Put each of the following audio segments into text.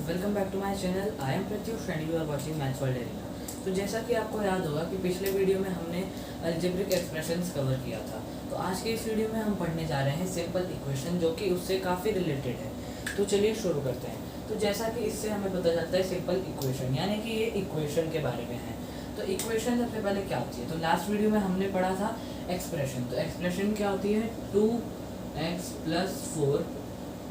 Welcome back to my channel. I am Pratyush and you are watching maths world arena. तो जैसा कि आपको याद होगा कि पिछले वीडियो में हमने अलजेब्रिक एक्सप्रेशंस कवर किया था, तो आज के इस वीडियो में हम पढ़ने जा रहे हैं सिंपल इक्वेशन, जो कि उससे काफ़ी रिलेटेड है। तो चलिए शुरू करते हैं। तो जैसा कि इससे हमें पता चलता है सिंपल इक्वेशन यानी कि ये इक्वेशन के बारे में है। तो इक्वेशन सबसे पहले क्या होती है? तो लास्ट वीडियो में हमने पढ़ा था एक्सप्रेशन। तो एक्सप्रेशन क्या होती है? 2x + 4,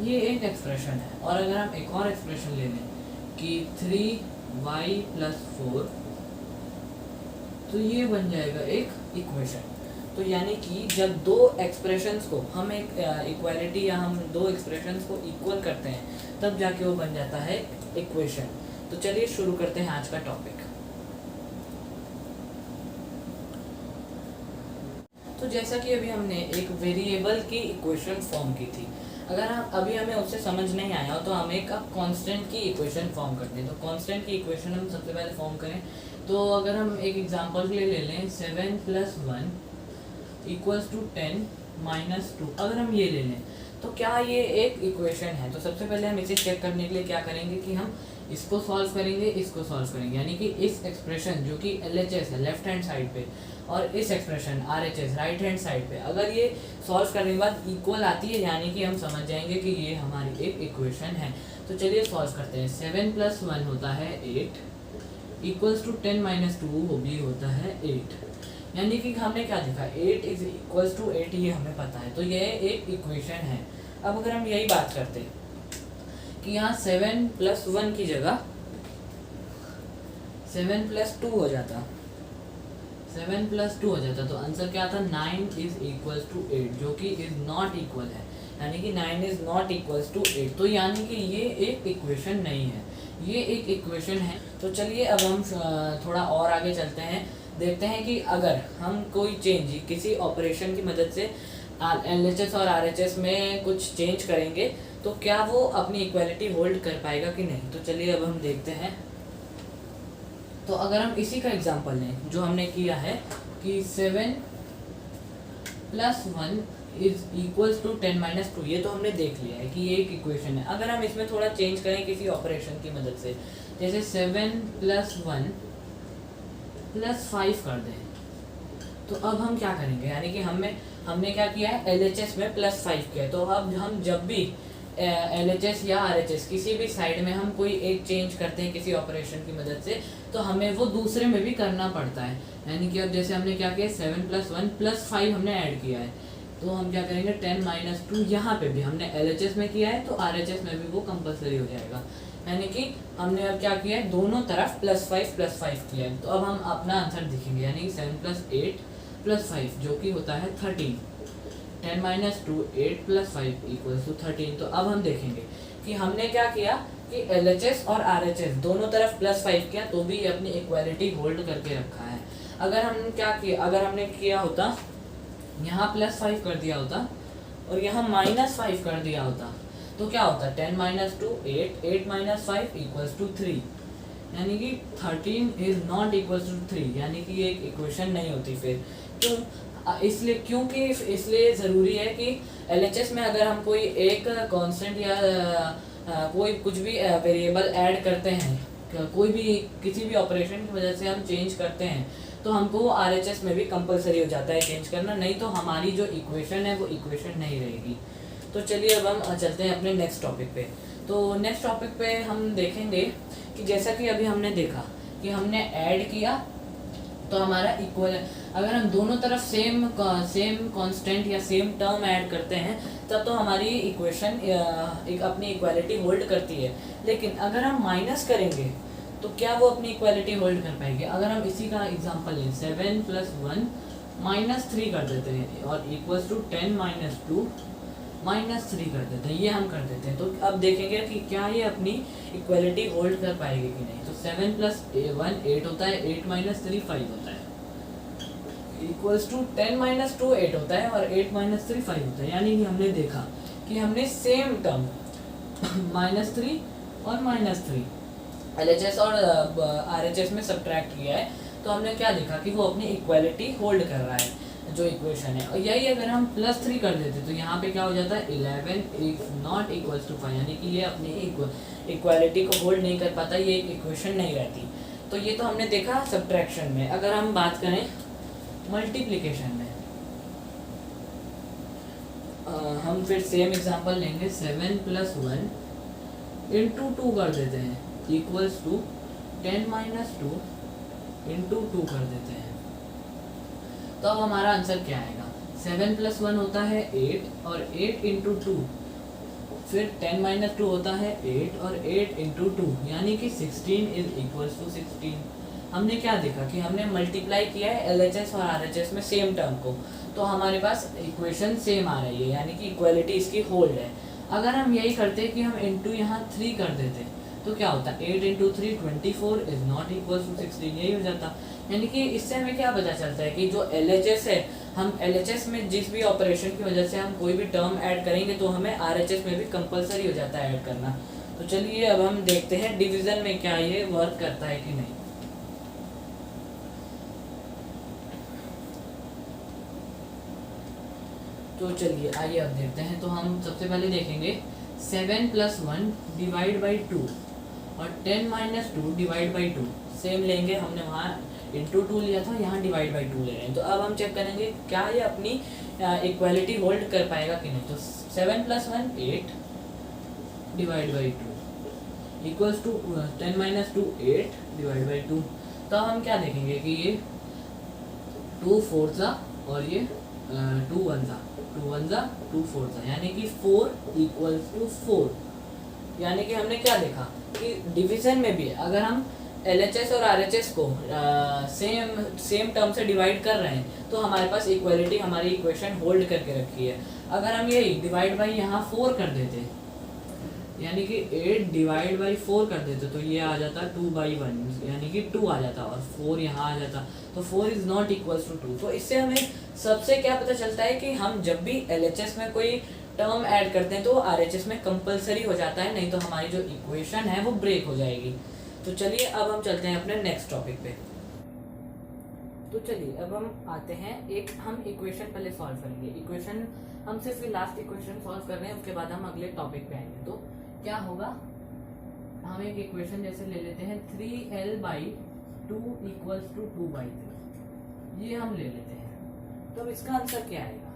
ये एक एक्सप्रेशन है। और अगर हम एक और एक्सप्रेशन ले लें कि 3y + 4, तो ये बन जाएगा एक इक्वेशन। तो यानी कि जब दो एक्सप्रेशंस को हम एक इक्वालिटी या हम दो एक्सप्रेशंस को इक्वल करते हैं तब जाके वो बन जाता है इक्वेशन। तो चलिए शुरू करते हैं आज का टॉपिक। तो जैसा कि अभी हमने एक वेरिएबल की इक्वेशन फॉर्म की थी, अगर हम अभी हमें उससे समझ नहीं आया तो हम एक कांस्टेंट की इक्वेशन फॉर्म करते हैं। तो कांस्टेंट की इक्वेशन हम सबसे पहले फॉर्म करें तो अगर हम एक एग्जांपल के लिए ले लें 7 + 1 = 10 - 2, अगर हम ये ले लें तो क्या ये एक इक्वेशन है? तो सबसे पहले हम इसे चेक करने के लिए क्या करेंगे कि हम इसको सॉल्व करेंगे, इसको सॉल्व करेंगे। यानी कि इस एक्सप्रेशन जो कि LHS है लेफ्ट हैंड साइड पे, और इस expression RHS right hand side पे, अगर ये सॉल्व करने के बाद इक्वल आती है यानी कि हम समझ जाएंगे कि ये हमारी एक इक्वेशन है। तो चलिए सॉल्व करते हैं। 7 + 1 होता है 8 = 10 - 2 वो भी होता है 8। यानी कि हमने क्या देखा, 8 = 8, ये हमें पता है। तो ये एक इक्वेशन है। अब अगर हम यही बात करते हैं कि यहाँ 7 + 1 की जगह 7 + 2 हो जाता, 7 + 2 हो जाता, तो आंसर क्या आता? 9 = 8, जो कि इज नॉट इक्वल है। यानी कि 9 इज नॉट इक्वल टू 8। तो यानी कि ये एक इक्वेशन नहीं है, ये एक इक्वेशन है। तो चलिए अब हम थोड़ा और आगे चलते हैं, देखते हैं कि अगर हम कोई चेंज किसी ऑपरेशन की मदद से LHS और RHS में कुछ चेंज करेंगे तो क्या वो अपनी इक्वालिटी होल्ड कर पाएगा कि नहीं। तो चलिए अब हम देखते हैं। तो अगर हम इसी का एग्जांपल लें जो हमने किया है कि 7 + 1 = 10 - 2, ये तो हमने देख लिया है कि ये एक इक्वेशन है। अगर हम इसमें थोड़ा चेंज करें किसी ऑपरेशन की मदद से, जैसे 7 + 1 + 5 कर दें, तो अब हम क्या करेंगे? यानी कि हमने क्या किया है, LHS में +5 किया है। तो अब हम जब भी LHS या RHS किसी भी साइड में हम कोई एक चेंज करते हैं किसी ऑपरेशन की मदद से, तो हमें वो दूसरे में भी करना पड़ता है। यानी कि अब जैसे हमने क्या किया, 7 + 1 + 5 हमने ऐड किया है, तो हम क्या करेंगे 10 - 2, यहाँ पे भी हमने LHS में किया है तो RHS में भी वो कंपलसरी हो जाएगा। यानी कि हमने अब क्या किया है, दोनों तरफ +5 + 5 किया है। तो अब हम अपना आंसर दिखेंगे, यानी कि 7 + 8 + 5 जो कि होता है 13। 10 - 2 8 + 5 = 13। तो अब हम देखेंगे कि हमने क्या किया कि LHS और RHS दोनों तरफ +5 किया तो भी ये अपनी इक्वालिटी होल्ड करके रखा है। अगर हम क्या किया, अगर हमने किया होता यहाँ +5 कर दिया होता और यहाँ -5 कर दिया होता, तो क्या होता? 10 - 2 8 8 - 5 = 3। यानी कि 13 इज नॉट इक्वल टू 3, यानी कि ये एक इक्वेशन नहीं होती। फिर क्यों? इसलिए क्योंकि इसलिए ज़रूरी है कि LHS में अगर हम कोई एक कांस्टेंट या कोई कुछ भी वेरिएबल ऐड करते हैं, कोई भी किसी भी ऑपरेशन की वजह से हम चेंज करते हैं, तो हमको वो RHS में भी कंपलसरी हो जाता है चेंज करना, नहीं तो हमारी जो इक्वेशन है वो इक्वेशन नहीं रहेगी। तो चलिए अब हम चलते हैं अपने नेक्स्ट टॉपिक पे। तो नेक्स्ट टॉपिक पे हम देखेंगे कि जैसा कि अभी हमने देखा कि हमने ऐड किया तो हमारा इक्वल है। अगर हम दोनों तरफ सेम कांस्टेंट या सेम टर्म ऐड करते हैं तब तो हमारी इक्वेशन एक अपनी इक्वालिटी होल्ड करती है। लेकिन अगर हम माइनस करेंगे तो क्या वो अपनी इक्वालिटी होल्ड कर पाएंगे? अगर हम इसी का एग्जांपल लें, 7 + 1 - 3 कर देते हैं और = 10 - 2 -3 कर देते हैं, ये हम कर देते हैं। तो अब देखेंगे कि क्या ये अपनी इक्वालिटी होल्ड कर पाएगी कि नहीं। तो 7 + 1 8 होता है, 8 - 3 5 होता है, = 10 - 2 8 होता है और 8 - 3 5 होता है। यानी कि हमने देखा कि हमने सेम टर्म -3 और -3 LHS और RHS में सब्ट्रैक्ट किया है, तो हमने क्या देखा कि वो अपनी इक्वालिटी होल्ड कर रहा है। जो इक्वेशन है। और यही अगर हम +3 कर देते तो यहाँ पे क्या हो जाता है 11 इज नॉट इक्वल्स टू 5, यानी कि ये अपनी इक्वालिटी को होल्ड नहीं कर पाता, ये एक इक्वेशन नहीं रहती। तो ये तो हमने देखा सब्ट्रैक्शन में। अगर हम बात करें मल्टीप्लिकेशन में, हम फिर सेम एग्जांपल लेंगे। 7 + 1 इंटू 2 कर देते हैं इक्वल्स टू 10 - 2 इंटू 2 कर देते हैं। तो अब हमारा आंसर क्या आएगा? 7 + 1 होता है 8 और 8 इंटू 2, फिर 10 - 2 होता है 8 और 8 इंटू 2, यानी कि 16 इज इक्वल्स टू 16। हमने क्या देखा कि हमने मल्टीप्लाई किया है LHS और RHS में सेम टर्म को, तो हमारे पास इक्वेशन सेम आ रही है, यानी कि इक्वालिटी इसकी होल्ड है। अगर हम यही करते कि हम इंटू यहाँ 3 कर देते तो क्या होता? 8 into 3 24 is not equal to 16, यही हो जाता। यानी कि इससे हमें क्या पता चलता है कि जो LHS है, हम LHS में जिस भी ऑपरेशन की वजह से हम कोई भी टर्म ऐड करेंगे तो हमें RHS में भी कंपलसरी हो जाता है ऐड करना। तो चलिए अब हम देखते हैं डिवीज़न में क्या ये वर्क करता है कि नहीं। तो चलिए आइए अब देखते हैं। तो हम सबसे पहले देखेंगे 7 + 1 डिवाइड बाई 2 और 10 - 2 डिवाइड बाई 2 सेम लेंगे। हमने वहाँ इंटू 2 लिया था, यहाँ डिवाइड बाई 2 ले रहे हैं। तो अब हम चेक करेंगे क्या ये अपनी इक्वालिटी होल्ड कर पाएगा कि नहीं। तो 7 + 1 8 divide by 2 equals to 10 - 2 8 divide by 2। तो अब हम क्या देखेंगे कि ये 2 4 और ये 2 1 2 1 2 4, यानी कि 4 इक्वल्स टू 4। यानी कि हमने क्या देखा कि डिवीज़न में भी अगर हम LHS और RHS को सेम टर्म से डिवाइड कर रहे हैं तो हमारे पास इक्वालिटी, हमारी इक्वेशन होल्ड करके रखी है। अगर हम यही डिवाइड बाई यहाँ 4 कर देते, यानी कि 8 डिवाइड बाई 4 कर देते, तो ये आ जाता 2/1, यानी कि 2 आ जाता और 4 यहाँ आ जाता। तो 4 इज़ नॉट इक्वल्स टू 2। तो इससे हमें सबसे क्या पता चलता है कि हम जब भी LHS में कोई टर्म ऐड करते हैं तो RHS में कंपलसरी हो जाता है, नहीं तो हमारी जो इक्वेशन है वो ब्रेक हो जाएगी। तो चलिए अब हम चलते हैं अपने नेक्स्ट टॉपिक पे। तो चलिए अब हम आते हैं, एक हम इक्वेशन पहले सॉल्व करेंगे। इक्वेशन हम सिर्फ लास्ट इक्वेशन सॉल्व कर रहे हैं, उसके बाद हम अगले टॉपिक पे आएंगे। तो क्या होगा, हम एक इक्वेशन जैसे ले लेते हैं 3l/2 इक्वल्स टू 2/3, ये हम ले लेते हैं। तो इसका आंसर क्या आएगा?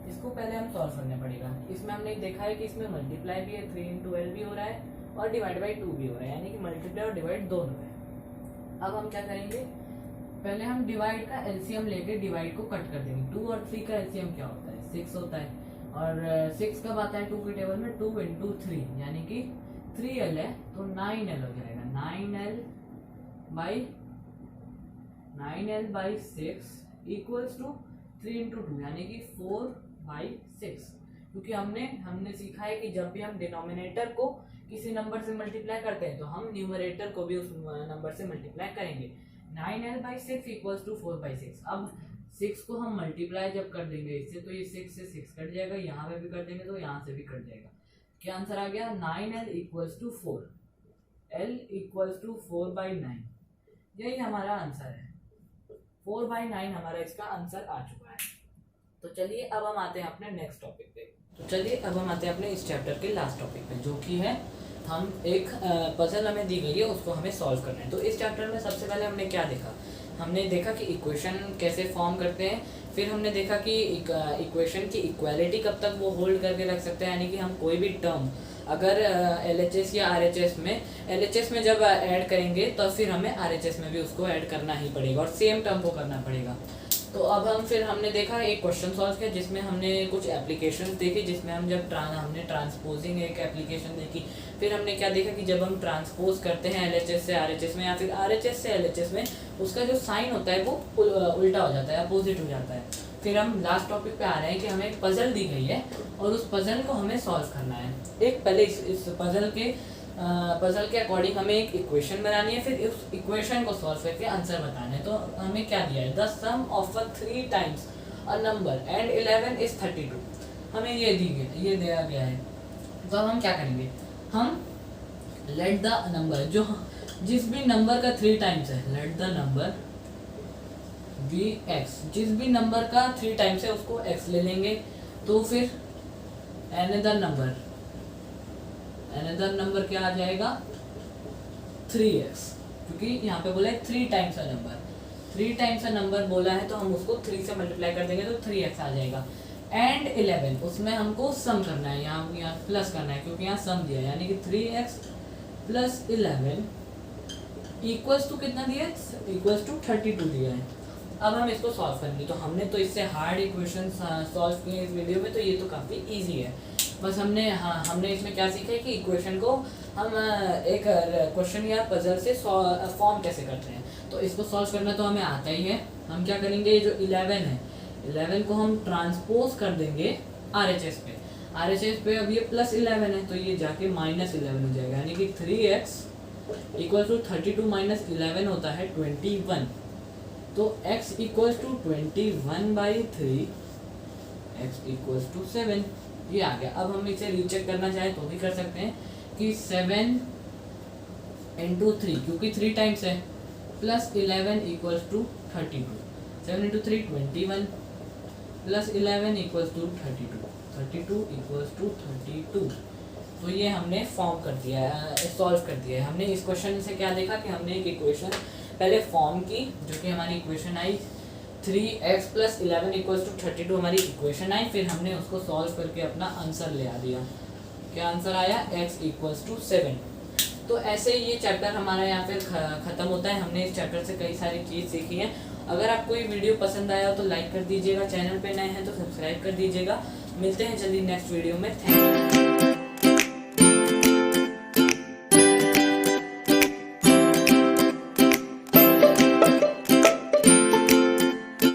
इसको पहले हम सॉल्व करना पड़ेगा। इसमें हमने देखा है कि इसमें मल्टीप्लाई भी है, 3 × l भी हो रहा है और डिवाइड बाई 2 भी हो रहा है, यानी कि मल्टीप्लाई और डिवाइड दोनों है। अब हम क्या करेंगे, पहले हम डिवाइड का एलसीएम लेके डिवाइड को कट कर देंगे। 2 और 3 का एलसीएम क्या होता है? 6 होता है। और 6 कब आता है 2 की टेबल में? 2 × 3, यानी कि 3l है तो 9l हो जाएगा। 9l/6 इक्वल्स टू 3 × 2, यानी कि 4/6। क्योंकि हमने सीखा है कि जब भी हम डिनोमिनेटर को किसी नंबर से मल्टीप्लाई करते हैं तो हम न्यूमरेटर को भी उस नंबर से मल्टीप्लाई करेंगे। 9l/6 equals to 4/6। अब 6 को हम मल्टीप्लाई जब कर देंगे इससे तो ये 6 से 6 कट जाएगा, यहाँ पे भी कर देंगे तो यहाँ से भी कट जाएगा। क्या आंसर आ गया? 9l equals to 4, l equals to 4/9। यही हमारा आंसर है, 4/9 हमारा इसका आंसर आ चुका है। तो चलिए अब हम आते हैं अपने नेक्स्ट टॉपिक पे। तो चलिए अब हम आते हैं अपने इस चैप्टर के लास्ट टॉपिक पे, जो कि है हम एक पजल हमें दी गई है, उसको हमें सॉल्व करना है। तो इस चैप्टर में सबसे पहले हमने क्या देखा? हमने देखा कि इक्वेशन कैसे फॉर्म करते हैं, फिर हमने देखा कि इक्वेशन की इक्वालिटी कब तक वो होल्ड करके रख सकते हैं, यानी कि हम कोई भी टर्म अगर LHS या RHS में जब ऐड करेंगे तो फिर हमें RHS में भी उसको ऐड करना ही पड़ेगा और सेम टर्म को करना पड़ेगा। तो अब हमने देखा एक क्वेश्चन सॉल्व किया जिसमें हमने कुछ एप्लीकेशंस देखी, जिसमें हम जब हमने ट्रांसपोजिंग एक एप्लीकेशन देखी। फिर हमने क्या देखा कि जब हम ट्रांसपोज करते हैं LHS से RHS में या फिर RHS से LHS में, उसका जो साइन होता है वो उल्टा हो जाता है, अपोजिट हो जाता है। फिर हम लास्ट टॉपिक पे आ रहे हैं कि हमें एक पजल दी गई है और उस पजल को हमें सॉल्व करना है। एक पहले इस पजल के अकॉर्डिंग हमें एक इक्वेशन बनानी है, फिर उस इक्वेशन को सॉल्व करके आंसर बताना है। तो हमें क्या दिया है? The sum of 3 times a number and 11 is 32, हमें ये दिया गया है। तो अब हम क्या करेंगे, हम लेट द नंबर, जो जिस भी नंबर का 3 टाइम्स है, let the number be X, जिस भी नंबर का 3 टाइम्स है उसको एक्स ले लेंगे, तो फिर अनदर नंबर क्या आ जाएगा 3x, क्योंकि यहाँ पे बोला है 3 times a number, 3 times a number बोला है तो हम उसको 3 से मल्टीप्लाई कर देंगे तो 3x आ जाएगा। एंड 11, उसमें हमको सम करना है, यहाँ प्लस करना है क्योंकि यहाँ सम दिया है, यानी कि 3x प्लस 11 इक्वल्स टू कितना दिया है, इक्वल्स टू 32 दिया है। अब हम इसको सॉल्व करेंगे, तो हमने तो इससे हार्ड इक्वेशन सॉल्व किए इस वीडियो में, तो ये तो काफ़ी इजी है। बस हमने इसमें क्या सीखा है कि इक्वेशन को हम एक क्वेश्चन या पजल से फॉर्म कैसे करते हैं। तो इसको सॉल्व करना तो हमें आता ही है। हम क्या करेंगे, ये जो 11 है, 11 को हम ट्रांसपोज कर देंगे RHS पे। RHS पे अब ये प्लस 11 है तो ये जाके माइनस 11 हो जाएगा, यानी कि 3x इक्वल टू 32 माइनस 11 होता है 21। तो x equals to 21/3, x equals to 7, ये आ गया। अब हम इसे रीचेक करना चाहें तो भी कर सकते हैं कि 7 इंटू 3, क्योंकि 3 टाइम्स है, plus 11 equals to 32, 7 into 3 21, plus 11 equals to 32, 32 equals to 32। तो ये हमने फॉर्म कर दिया है, सॉल्व कर दिया है। हमने इस क्वेश्चन से क्या देखा कि हमने एक इक्वेशन पहले फॉर्म की, जो कि हमारी इक्वेशन आई 3x प्लस 11 इक्वल्स टू 32 हमारी इक्वेशन आई, फिर हमने उसको सॉल्व करके अपना आंसर ले आ दिया। क्या आंसर आया, x इक्वल्स टू 7। तो ऐसे ये चैप्टर हमारा यहाँ पे ख़त्म होता है। हमने इस चैप्टर से कई सारी चीज़ सीखी है। अगर आपको ये वीडियो पसंद आया हो तो लाइक कर दीजिएगा, चैनल पे नए हैं तो सब्सक्राइब कर दीजिएगा। मिलते हैं जल्दी नेक्स्ट वीडियो में। Thank you.